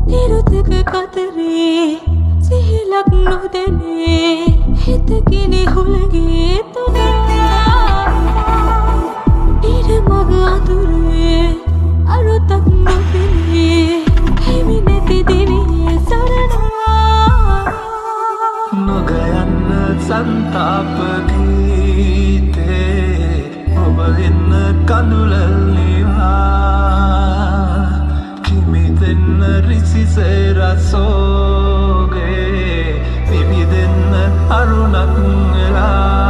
ඉරුතක කතරේ සිහිලක් නොදැනේ හිතකිනෙ හුලගේ තුනා ඉර මග අතුරේ අරුතක් නොපෙනේ හිමි නැති දිවියේ සරණා නොගයන්න සන්තාප ගීතේ ඔබ එන්න කඳුලල්ලිවා කිමිදෙන්න රිසිසේර සෝගේ විවිදෙන්න අරුණක් වෙලා